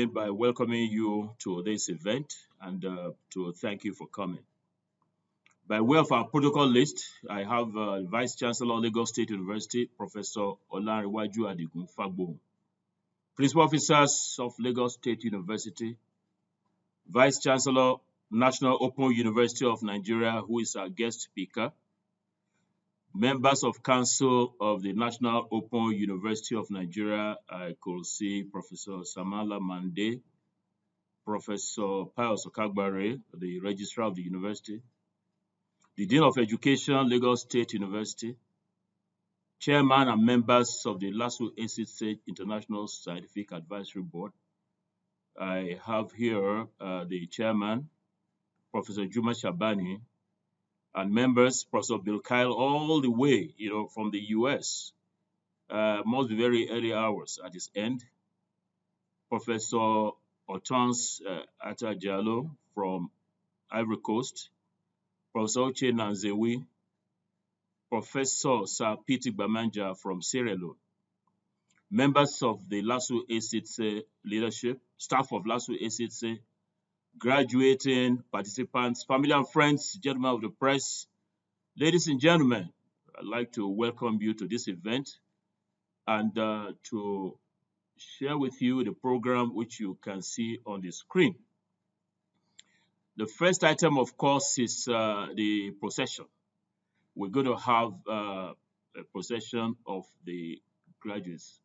begin by welcoming you to this event and to thank you for coming. By way of our protocol list, I have Vice Chancellor, Lagos State University, Professor Olanrewaju Adigun Fagbohun, Principal Officers of Lagos State University, Vice Chancellor, National Open University of Nigeria, who is our guest speaker, members of Council of the National Open University of Nigeria, I could see Professor Samala Mande, Professor Pius Okagbare, the Registrar of the University, the Dean of Education, Lagos State University, Chairman and members of the LASU ACES International Scientific Advisory Board. I have here the Chairman, Professor Juma Shabani, and members, Professor Bill Kyle, all the way, from the US. Must be very early hours at his end. Professor Otons Atajalo from Ivory Coast, Professor Oche Nanzewi, Professor Sir Piti Bamanja from Sierra Leone, members of the LASU ACES leadership, staff of LASU ACES, graduating participants, family and friends, gentlemen of the press, ladies and gentlemen, I'd like to welcome you to this event and to share with you the program which you can see on the screen. The first item, of course, is the procession. We're going to have a procession of the graduates.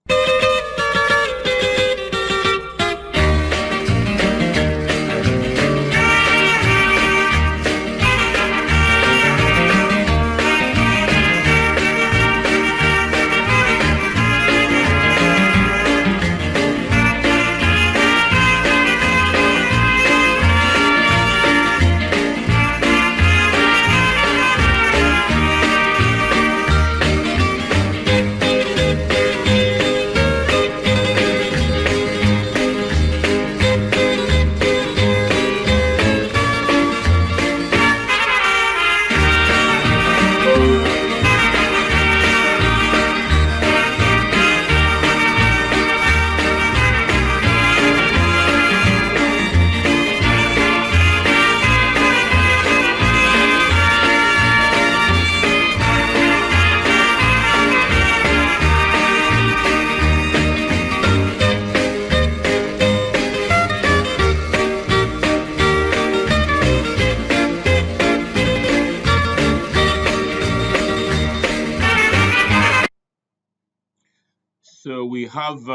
So we have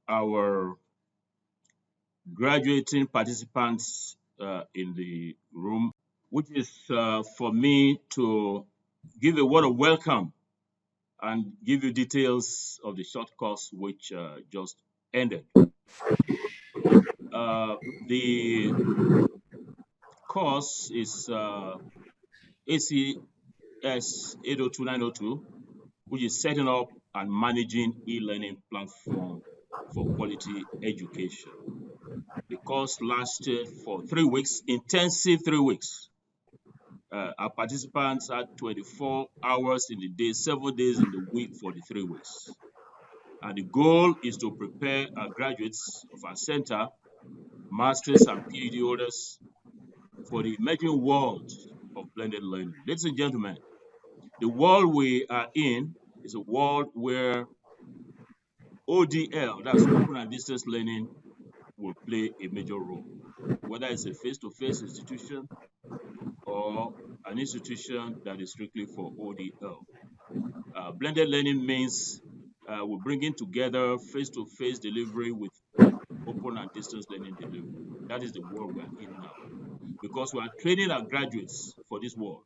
our graduating participants in the room, which is for me to give a word of welcome and give you details of the short course which just ended. The course is ACES 802-902, which is setting up and managing e-learning platform for quality education. The course lasted for 3 weeks, intensive 3 weeks. Our participants had 24 hours in the day, 7 days in the week for the 3 weeks. And the goal is to prepare our graduates of our center, masters and PhD holders, for the emerging world of blended learning. Ladies and gentlemen, the world we are in is a world where ODL, that's open and distance learning, will play a major role, whether it's a face-to-face institution or an institution that is strictly for ODL. Blended learning means we're bringing together face-to-face delivery with open and distance learning delivery. That is the world we're in now. Because we are training our graduates for this world,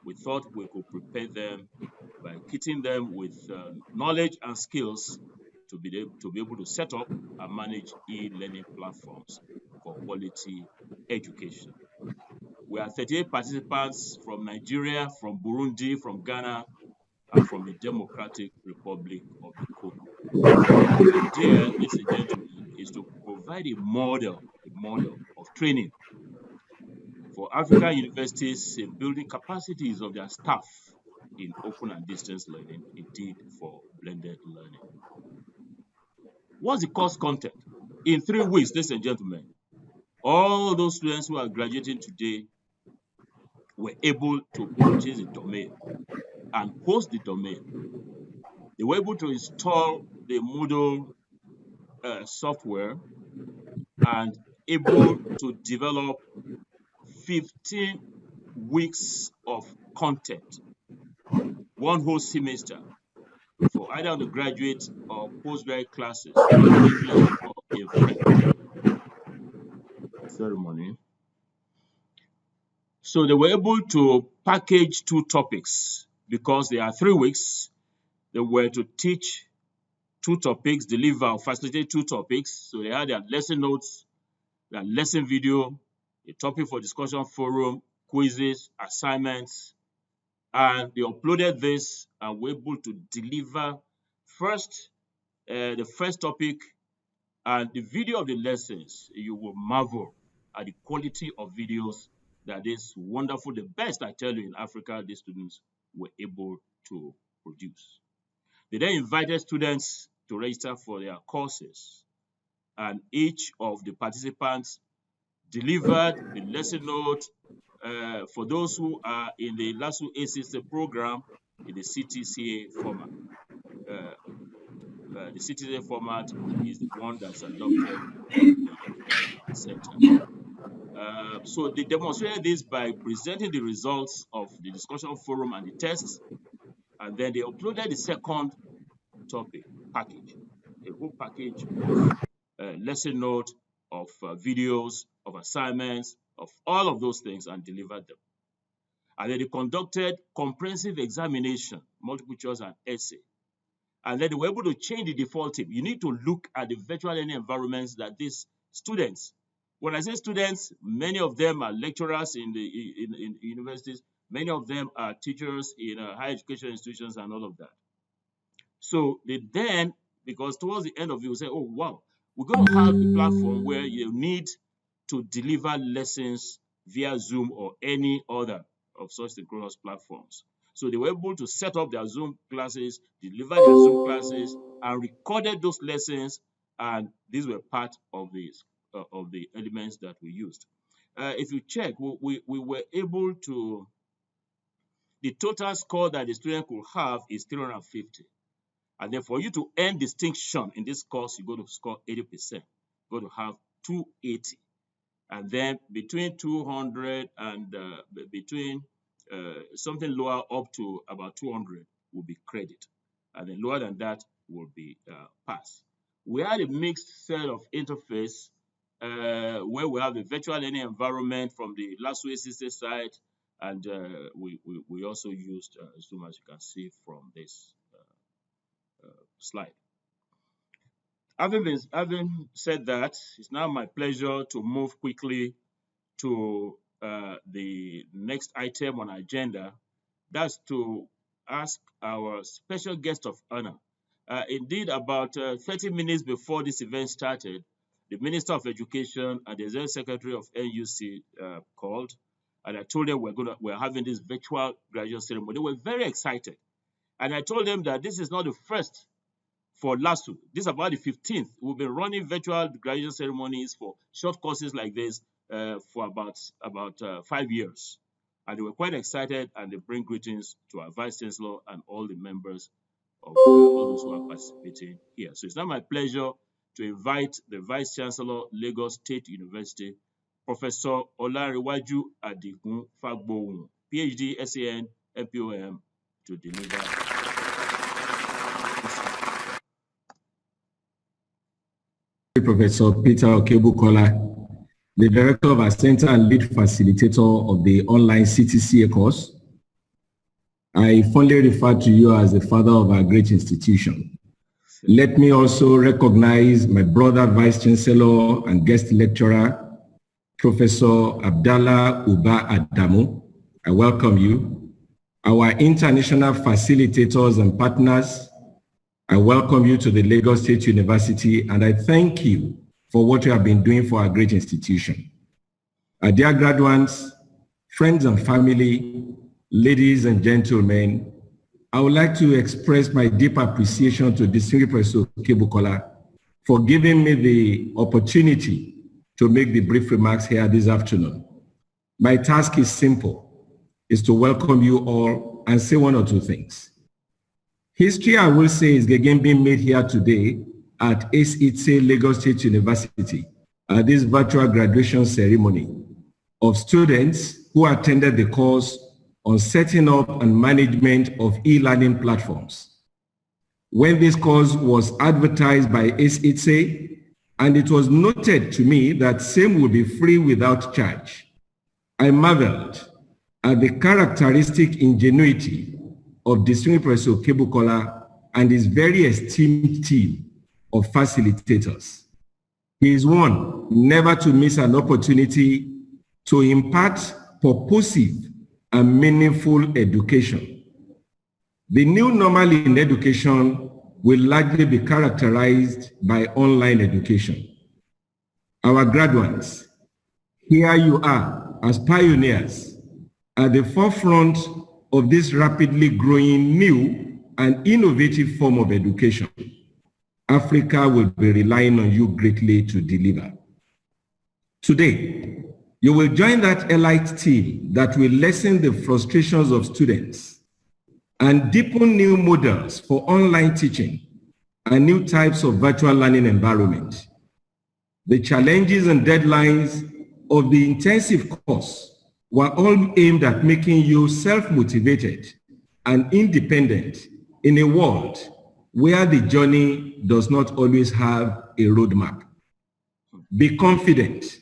we thought we could prepare them by kitting them with knowledge and skills to be able to set up and manage e-learning platforms for quality education. We are 38 participants from Nigeria, from Burundi, from Ghana, and from the Democratic Republic of the Congo. The idea, ladies and gentlemen, is to provide a model of training for African universities in building capacities of their staff in open and distance learning, indeed for blended learning. What's the course content? In 3 weeks, ladies and gentlemen, all those students who are graduating today were able to purchase a domain and host the domain. They were able to install the Moodle software and able to develop 15 weeks of content, one whole semester for either undergraduate or postgraduate classes in English or in French. Ceremony. So they were able to package 2 topics because there are 3 weeks. They were to teach 2 topics, deliver or facilitate 2 topics. So they had their lesson notes, their lesson video, a topic for discussion forum, quizzes, assignments, and they uploaded this and were able to deliver first the first topic and the video of the lessons. You will marvel at the quality of videos that is wonderful, the best, I tell you, in Africa, these students were able to produce. They then invited students to register for their courses, and each of the participants delivered the lesson note for those who are in the LASU ACES program in the CTCA format. The CTCA format is the one that's adopted in the center. So they demonstrated this by presenting the results of the discussion forum and the tests, and then they uploaded the second topic package, a whole package of lesson note, of videos, of assignments, of all of those things, and delivered them. And then they conducted comprehensive examination, multiple choice and essay. And then they were able to change the default tip. You need to look at the virtual learning environments that these students, when I say students, many of them are lecturers in universities, many of them are teachers in higher education institutions and all of that. So they then, because towards the end of it, we say, oh, wow, we're going to have a platform where you need to deliver lessons via Zoom or any other of such synchronous platforms. So they were able to set up their Zoom classes, deliver their Zoom classes, and recorded those lessons, and these were part of the elements that we used. If you check, we were able to, the total score that the student could have is 350. And then for you to earn distinction in this course, you go to score 80%. You go to have 280. And then between 200 and between something lower up to about 200 will be credit. And then lower than that will be pass. We had a mixed set of interface where we have the virtual learning environment from the LASU ACES side, and we also used Zoom, as you can see from this slide. Having said that, it's now my pleasure to move quickly to the next item on our agenda. That's to ask our special guest of honor. Indeed, about 30 minutes before this event started, the Minister of Education and the Executive Secretary of NUC called, and I told them we're having this virtual graduation ceremony. They were very excited, and I told them that this is not the first for LASU. This is about the 15th. We've been running virtual graduation ceremonies for short courses like this for about 5 years. And they were quite excited, and they bring greetings to our Vice Chancellor and all the members of all those who are participating here. So it's now my pleasure to invite the Vice Chancellor, Lagos State University, Professor Olanrewaju Adigun Fagbohun, PhD, SAN, MPOM, to deliver. Professor Peter Okebukola, the Director of our Center and Lead Facilitator of the online CTCA course. I fondly refer to you as the father of our great institution. Let me also recognize my brother Vice Chancellor and guest lecturer, Professor Abdallah Uba Adamu. I welcome you. Our international facilitators and partners, I welcome you to the Lagos State University, and I thank you for what you have been doing for our great institution. Our dear graduates, friends and family, ladies and gentlemen, I would like to express my deep appreciation to distinguished Professor Okebukola for giving me the opportunity to make the brief remarks here this afternoon. My task is simple, is to welcome you all and say one or two things. History, I will say, is again being made here today at ACES Lagos State University at this virtual graduation ceremony of students who attended the course on setting up and management of e-learning platforms. When this course was advertised by ACES, and it was noted to me that same will be free without charge, I marveled at the characteristic ingenuity of Distinguished Professor Okebukola and his very esteemed team of facilitators. He is one never to miss an opportunity to impart purposive and meaningful education. The new normal in education will largely be characterized by online education. Our graduates, here you are as pioneers at the forefront of this rapidly growing new and innovative form of education. Africa will be relying on you greatly to deliver. Today, you will join that elite team that will lessen the frustrations of students and deepen new models for online teaching and new types of virtual learning environment. The challenges and deadlines of the intensive course were all aimed at making you self-motivated and independent in a world where the journey does not always have a roadmap. Be confident,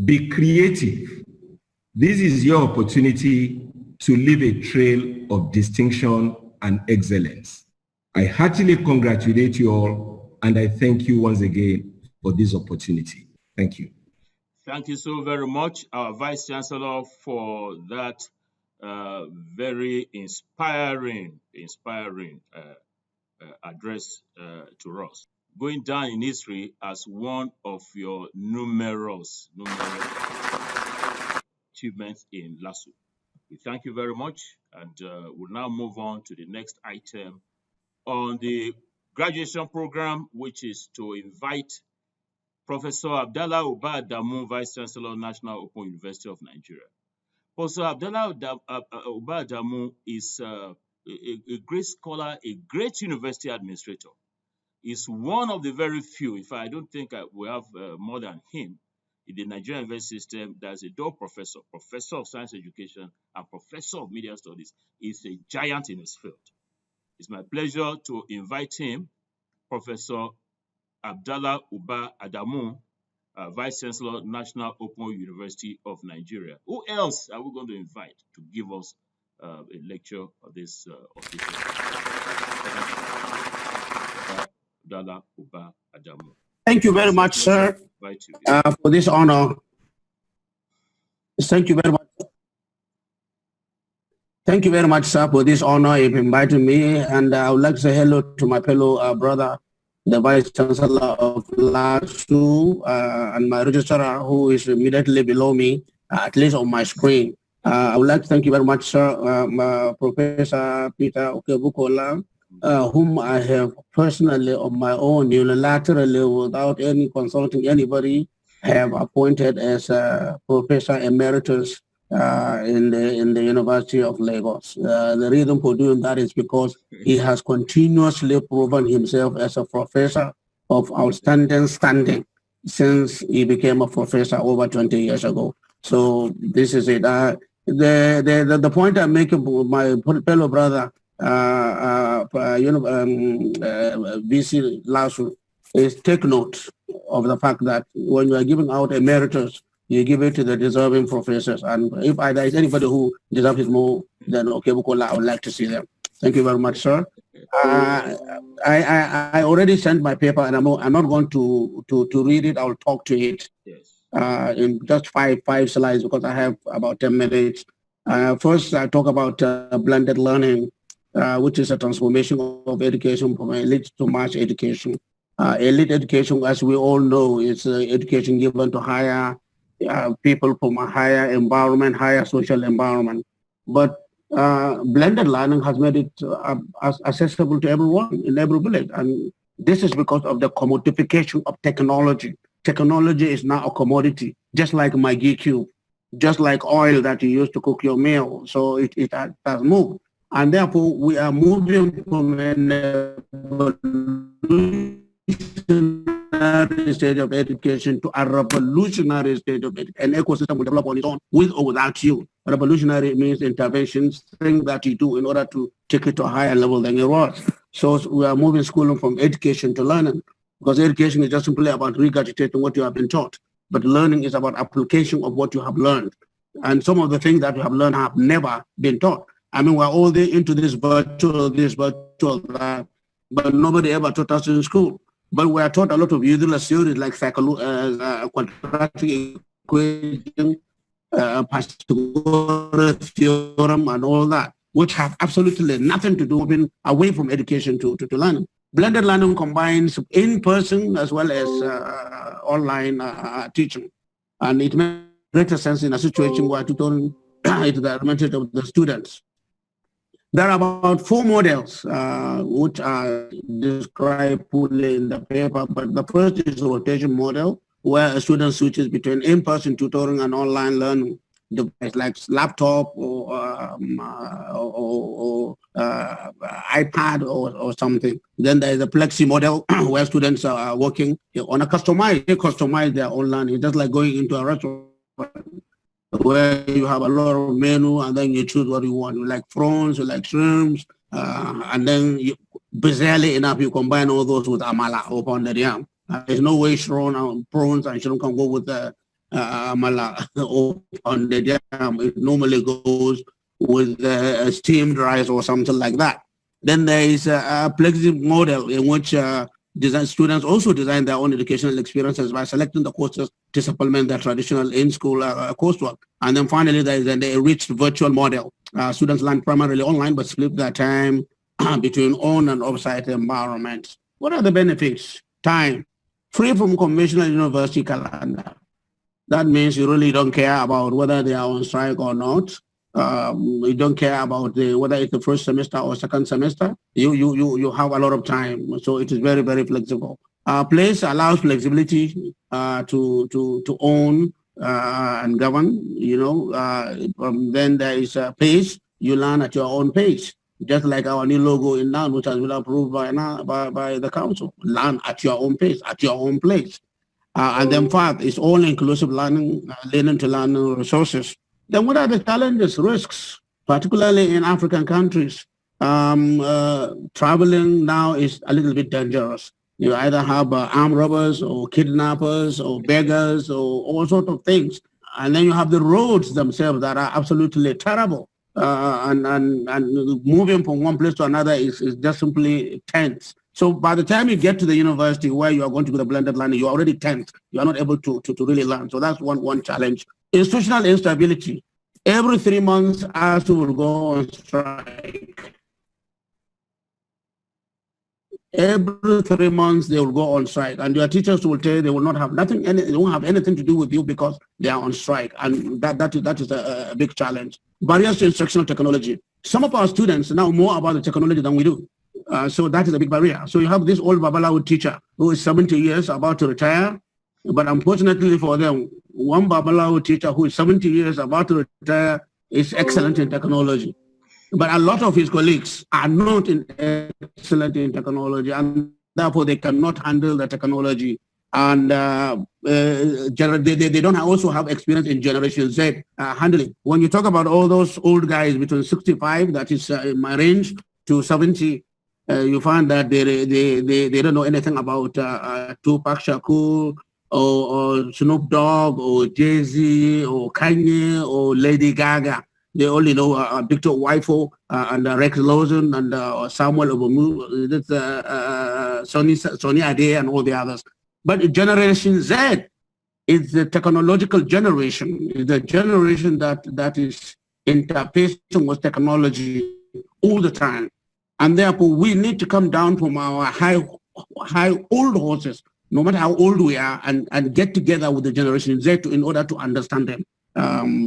be creative. This is your opportunity to leave a trail of distinction and excellence. I heartily congratulate you all, and I thank you once again for this opportunity. Thank you. Thank you so very much, our Vice Chancellor, for that very inspiring address to us, going down in history as one of your numerous achievements in LASU. We thank you very much, and we'll now move on to the next item on the graduation program, which is to invite Professor Abdallah Uba Adamu, Vice Chancellor, National Open University of Nigeria. Professor Abdallah Uba Adamu is a great scholar, a great university administrator. He's one of the very few, in fact, I don't think we have more than him in the Nigerian university system that's a dual professor, professor of science education and professor of media studies. He's a giant in his field. It's my pleasure to invite him, Professor Abdallah Uba Adamu, Vice Chancellor, National Open University of Nigeria. Who else are we going to invite to give us a lecture of this occasion? Abdallah Uba Adamu. Thank you very much, sir, for this honor. Thank you very much. Thank you very much, sir, for this honor you've invited me. And I would like to say hello to my fellow brother, the Vice Chancellor of LASU, and my registrar, who is immediately below me, at least on my screen. I would like to thank you very much, sir, Professor Peter Okebukola, whom I have personally, on my own, unilaterally, without any consulting anybody, have appointed as Professor Emeritus in the University of Lagos. The reason for doing that is because he has continuously proven himself as a professor of outstanding standing since he became a professor over 20 years ago. So this is it. The point I'm making, my fellow brother, VC LASU, is take note of the fact that when you are giving out emeritus, you give it to the deserving professors. And if there is anybody who deserves it more than Okebukola, I would like to see them. Thank you very much, sir. I already sent my paper, and I'm not going to read it. I'll talk to it in just five slides because I have about 10 minutes. First, I talk about blended learning, which is a transformation of education from elite to mass education. Elite education, as we all know, is education given to higher people from a higher environment, higher social environment. But blended learning has made it accessible to everyone in every village. And This is because of the commodification of technology. Technology is now a commodity, just like Maggi cube, just like oil that you use to cook your meal. So it has moved. And therefore, we are moving from an evolutionary stage of education to a revolutionary stage of education. An ecosystem will develop on its own, with or without you. Revolutionary means interventions, things that you do in order to take it to a higher level than it was. So we are moving schooling from education to learning, because education is just simply about regurgitating what you have been taught. But learning is about application of what you have learned. And some of the things that you have learned have never been taught. I mean, we're all there into this virtual, that, but nobody ever taught us in school. But we are taught a lot of useless theories like quadratic equation, Pythagoras theorem, and all that, which have absolutely nothing to do with away from education to learning. Blended learning combines in-person as well as online teaching. And it makes greater sense in a situation where tutoring is the advantage of the students. There are about 4 models which are described fully in the paper, but the first is the rotation model, where a student switches between in-person tutoring and online learning device like laptop or iPad or something. Then there is a flexi model where students are working on a customized, they customize their own learning, just like going into a restaurant where you have a lot of menu and then you choose what you want. You like prawns, you like shrimps, and then bizarrely enough, you combine all those with amala or pounded yam. There's no way prawns and shrimp can go with amala or pounded yam. It normally goes with steamed rice or something like that. Then there is a flexible model in which students also design their own educational experiences by selecting the courses to supplement their traditional in-school coursework. And then finally, there is an enriched virtual model. Students learn primarily online, but split their time between on and off-site environments. What are the benefits? Time. Free from conventional university calendar. That means you really don't care about whether they are on strike or not. You don't care about whether it's the first semester or second semester. You have a lot of time, so it is very, very flexible. Place allows flexibility to own and govern. Then there is a pace. You learn at your own pace, just like our new logo in NAN, which has been approved by the council. Learn at your own pace, at your own place. And then fourth is all inclusive learning, learning to learn resources. Then what are the challenges, risks, particularly in African countries? Traveling now is a little bit dangerous. You either have armed robbers or kidnappers or beggars or all sorts of things. And then you have the roads themselves that are absolutely terrible. And moving from one place to another is just simply tense. So by the time you get to the university where you are going to do the blended learning, you're already tense. You are not able to really learn. So that's one challenge. Institutional instability. Every 3 months, ASU will go on strike. Every 3 months, they will go on strike. And your teachers will tell you they will not have nothing, they won't have anything to do with you because they are on strike. And that is a big challenge. Barriers to instructional technology. Some of our students know more about the technology than we do. So that is a big barrier. So you have this old Babalawo teacher who is 70 years about to retire. But unfortunately for them, one Babalawo teacher who is 70 years about to retire is excellent in technology. But a lot of his colleagues are not excellent in technology, and therefore they cannot handle the technology. And they don't also have experience in Generation Z handling. When you talk about all those old guys between 65, that is in my range, to 70, you find that they don't know anything about Tupac Shakur, or Snoop Dogg, or Jay-Z, or Kanye, or Lady Gaga. They only know Victor Wifo and Rex Lawson and Samuel Obomu, Sonny Ade, and all the others. But Generation Z is the technological generation. It's the generation that is interfacing with technology all the time. And therefore, we need to come down from our high old horses, no matter how old we are, and get together with the Generation Z in order to understand them.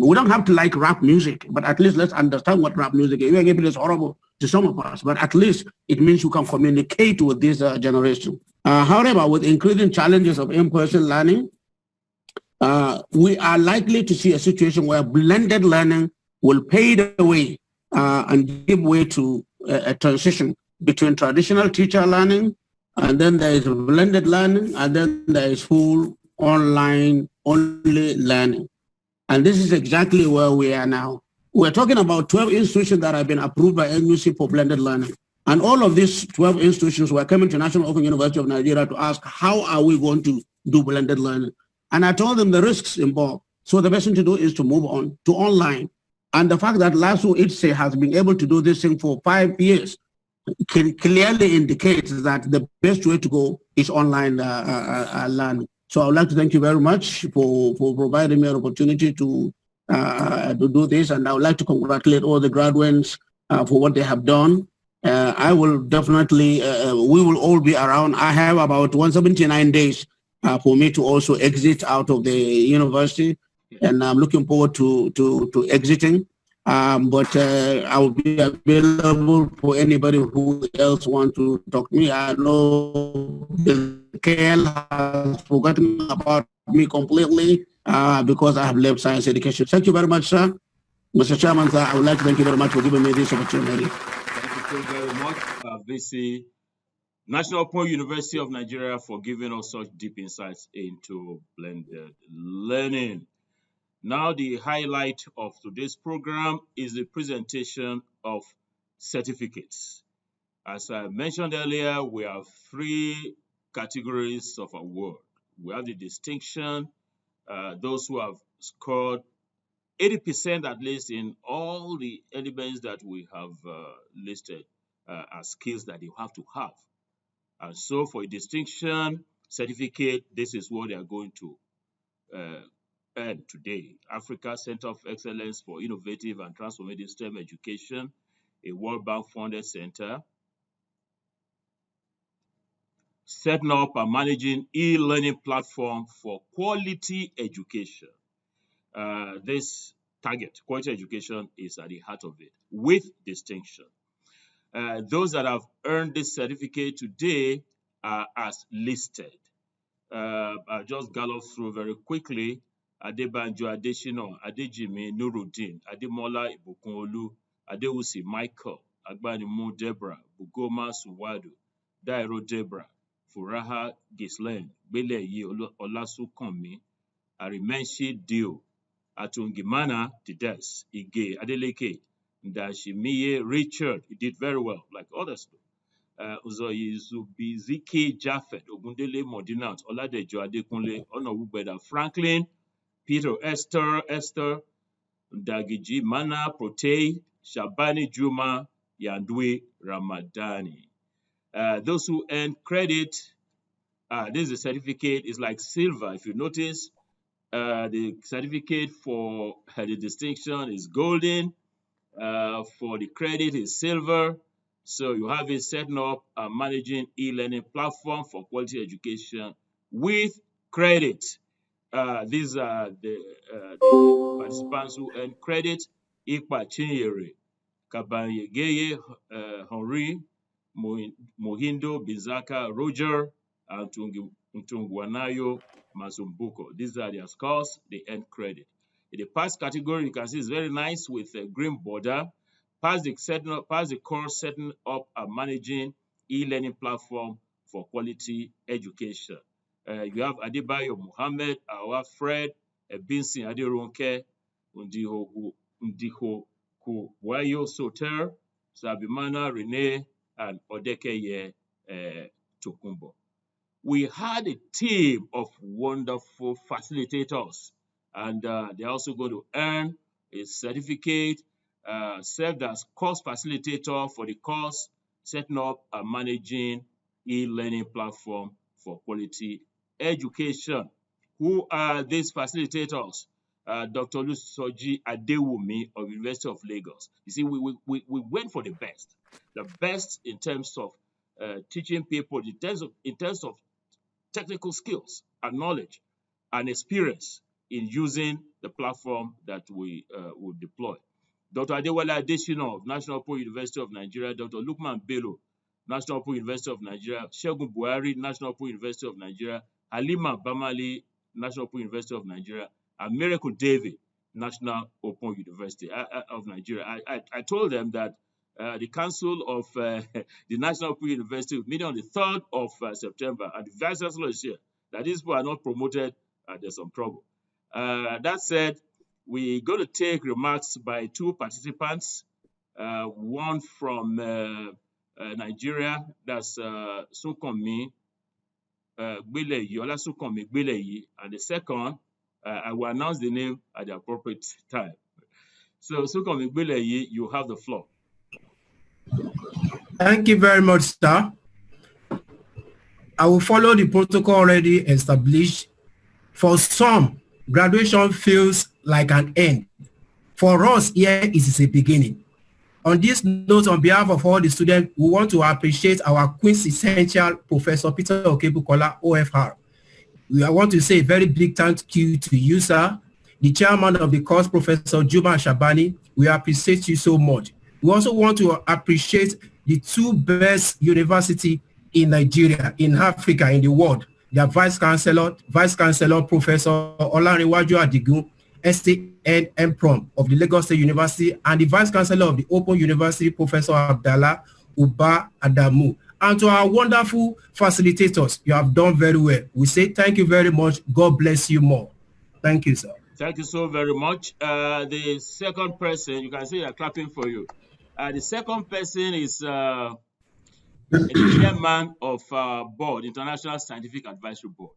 We don't have to like rap music, but at least let's understand what rap music is. Even if it is horrible, to some of us, but at least it means you can communicate with this generation. However, with increasing challenges of in-person learning, we are likely to see a situation where blended learning will fade away and give way to a transition between traditional teacher learning, and then there is blended learning, and then there is full online only learning. And this is exactly where we are now. We're talking about 12 institutions that have been approved by NUC for blended learning. And all of these 12 institutions were coming to National Open University of Nigeria to ask, how are we going to do blended learning? And I told them the risks involved. So the best thing to do is to move on to online. And the fact that LASU ITSE has been able to do this thing for 5 years clearly indicates that the best way to go is online learning. So I would like to thank you very much for providing me an opportunity to do this. And I would like to congratulate all the graduates for what they have done. I will definitely, we will all be around. I have about 179 days for me to also exit out of the university. And I'm looking forward to exiting. But I will be available for anybody who else wants to talk to me. I know KL has forgotten about me completely because I have left science education. Thank you very much, sir. Mr. Chairman, sir, I would like to thank you very much for giving me this opportunity. Thank you very much, VC National Open University of Nigeria, for giving us such deep insights into blended learning. Now, the highlight of today's program is the presentation of certificates. As I mentioned earlier, we have 3 categories of award. We have the distinction, those who have scored 80% at least in all the elements that we have listed as skills that you have to have. And so for a distinction certificate, this is what they are going to earn today. Africa Center of Excellence for Innovative and Transformative STEM Education, a World Bank funded center, setting up and managing e-learning platform for quality education. This target, quality education, is at the heart of it, with distinction. Those that have earned this certificate today are as listed. I'll just gallop through very quickly. Adebanjo Adeshina, Adejimi Nuruddin, Ademola Ibukunolu, Adewusi Michael, Agbanimu Deborah, Bugoma Suwadu, Dairo Deborah, Furaha Gislen, Beleyi Olasukanmi, Arimenshi Dio, Atungimana Dides, Ige Adeleke, Ndashimiye Richard, he did very well, like others do. Uzoyi Zubiziki Jaffet, Ogundele Modinat, Oladejo Adekunle, Onowubeda Franklin, Peter Esther, Dagiji Mana Protei, Shabani Juma, Yandui Ramadani. Those who earn credit, this is a certificate, is like silver. If you notice, the certificate for the distinction is golden, for the credit is silver. So you have it setting up a managing e-learning platform for quality education with credit. These are the participants who earn credit: Ikpa Chinyere, Kabanyegeye Henry, Mohindo Bizaka Roger, and Ntungwanayo Masumbuko. These are their scores. They earn credit. In the past category, you can see it's very nice with a green border. Pass the course setting up a managing e-learning platform for quality education. You have Adebayo Muhammad, Awa Fred, Binsin Aderonke, Ndiho Kuwayo Soter, Sabimana Rene, and Odekeye Tokumbo. We had a team of wonderful facilitators, and they're also going to earn a certificate, served as course facilitator for the course, setting up and managing e-learning platform for quality education. Who are these facilitators? Dr. Lusoji Adewumi of University of Lagos. You see, we went for the best in terms of teaching people, in terms of technical skills and knowledge and experience in using the platform that we will deploy. Dr. Adewale Adesina of National Open University of Nigeria, Dr. Lukman Bello, National Open University of Nigeria, Segun Buhari, National Open University of Nigeria, Halima Bamali, National Open University of Nigeria, and Miracle David, National Open University of Nigeria. I told them that the Council of the National Open University will meet on the 3rd of September, and the Vice Chancellor is here. That these people are not promoted, there's some trouble. That said, we're going to take remarks by 2 participants, one from Nigeria, that's Sunkanmi Gbeleyi, and the second, I will announce the name at the appropriate time. So Sunkanmi Gbeleyi, you have the floor. Thank you very much, sir. I will follow the protocol already established. For some, graduation feels like an end. For us, here it is a beginning. On this note, on behalf of all the students, we want to appreciate our quintessential Professor Peter Okebukola, OFR. I want to say a very big thank you to you, sir. The chairman of the course, Professor Juma Shabani, we appreciate you so much. We also want to appreciate the 2 best universities in Nigeria, in Africa, in the world. Their Vice Chancellor, Professor Olanrewaju Adigun, STN Prom of the Lagos State University, and the Vice Chancellor of the Open University, Professor Abdallah Uba Adamu. And to our wonderful facilitators, you have done very well. We say thank you very much. God bless you more. Thank you, sir. Thank you so very much. The second person, you can see they're clapping for you. The second person is the chairman of board, International Scientific Advisory Board.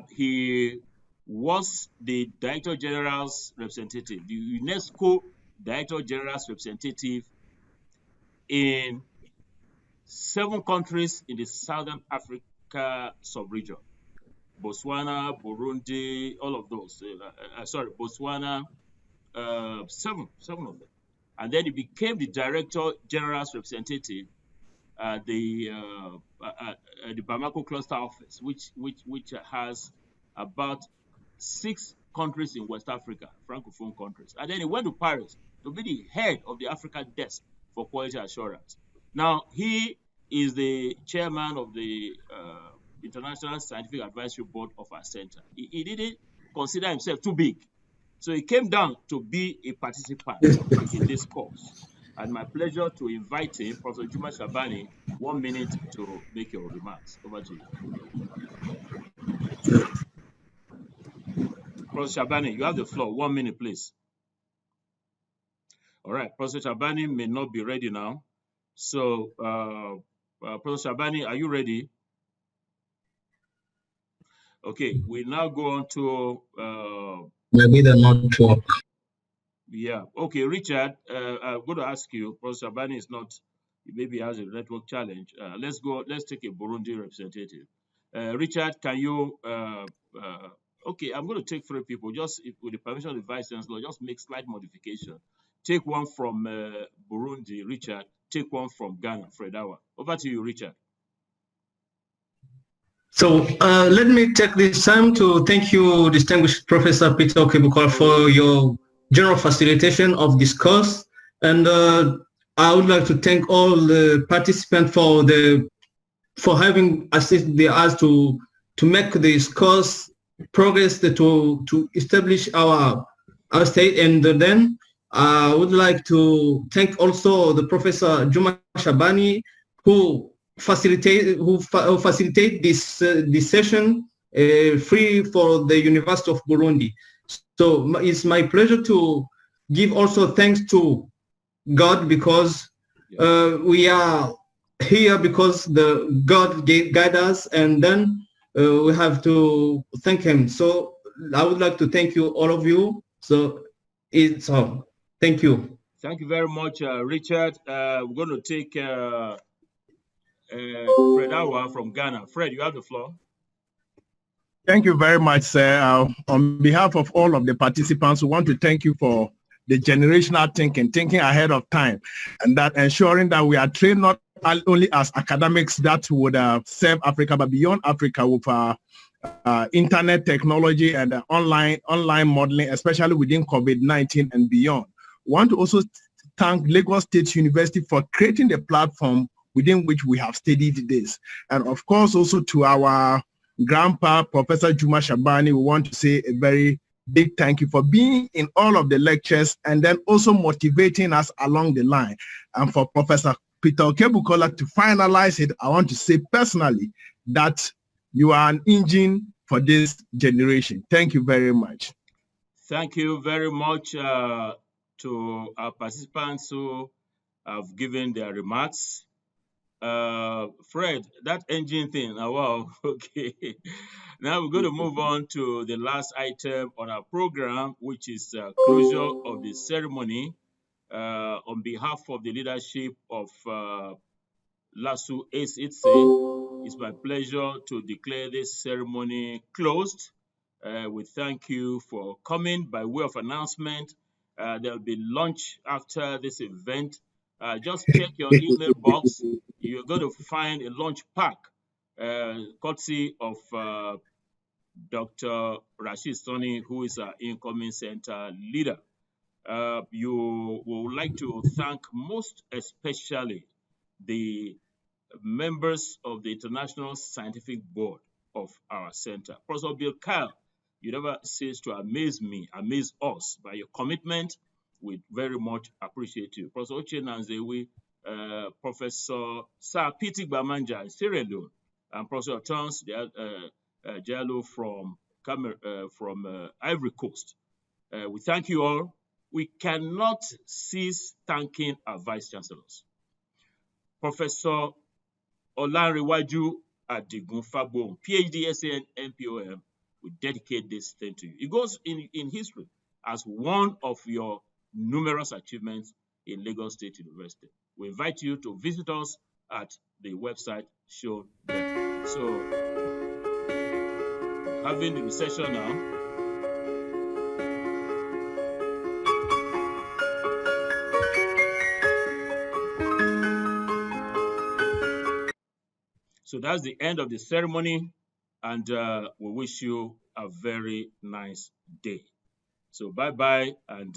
He was the Director General's representative, the UNESCO Director General's representative in 7 countries in the Southern Africa sub-region. Botswana, Burundi, all of those. Botswana, 7 of them. And then he became the Director General's representative at the Bamako Cluster Office, which has about 6 countries in West Africa, Francophone countries. And then he went to Paris to be the head of the Africa desk for quality assurance. Now, he is the chairman of the International Scientific Advisory Board of our center. He didn't consider himself too big. So he came down to be a participant in this course. And my pleasure to invite him, Professor Juma Shabani, 1 minute to make your remarks. Over to you. Professor Shabani, you have the floor. 1 minute, please. All right, Professor Shabani may not be ready now. So, Professor Shabani, are you ready? Okay, we now go on to... maybe the network. Yeah, okay, Richard, I'm going to ask you, Professor Shabani is not, maybe has a network challenge. Let's take a Burundi representative. Richard, can you, okay, I'm going to take 3 people, just with the permission of the Vice Chancellor, just make slight modification. Take one from Burundi, Richard. Take one from Ghana, Fredawa. Over to you, Richard. So let me take this time to thank you, distinguished Professor Peter Okebukola, for your general facilitation of this course. And I would like to thank all the participants for having assisted us to make this course progress, to establish our state. And then I would like to thank also the Professor Juma Shabani, who facilitate this session free for the University of Burundi. So it's my pleasure to give also thanks to God, because we are here because God guide us, and then we have to thank Him. So I would like to thank you, all of you. So it's all. Thank you. Thank you very much, Richard. We're going to take Fred Awa from Ghana. Fred, you have the floor. Thank you very much, sir. On behalf of all of the participants, we want to thank you for the generational thinking ahead of time, and that ensuring that we are trained not only as academics that would serve Africa, but beyond Africa with internet technology and online modeling, especially within COVID-19 and beyond. We want to also thank Lagos State University for creating the platform within which we have studied this. And of course, also to our grandpa, Professor Juma Shabani, we want to say a very big thank you for being in all of the lectures and then also motivating us along the line. And for Professor Peter Okebukola to finalize it, I want to say personally that you are an engine for this generation. Thank you very much. Thank you very much to our participants who have given their remarks. Fred, that engine thing, wow, okay. Now we're going to move on to the last item on our program, which is closure of the ceremony. On behalf of the leadership of LASU ACES, it's my pleasure to declare this ceremony closed. We thank you for coming. By way of announcement, there'll be lunch after this event. Just check your email box. You're going to find a lunch pack, courtesy of Dr. Rashid Soni, who is our incoming center leader. You would like to thank most especially the members of the International Scientific Board of our center. Professor Bill Kyle, you never cease to amaze me, amaze us by your commitment. We very much appreciate you. Professor Oche Nanzewi, Professor Sir Piti Bamanja in Sierra Leone, and Professor Tons Diallo from Ivory Coast. We thank you all. We cannot cease thanking our vice chancellors. Professor Olanrewaju Adigun Fagbo, PhD, SAN, MPOM, we dedicate this thing to you. It goes in history as one of your numerous achievements in Lagos State University. We invite you to visit us at the website shown there. So, having the recession now. So that's the end of the ceremony, and we wish you a very nice day. So bye-bye, and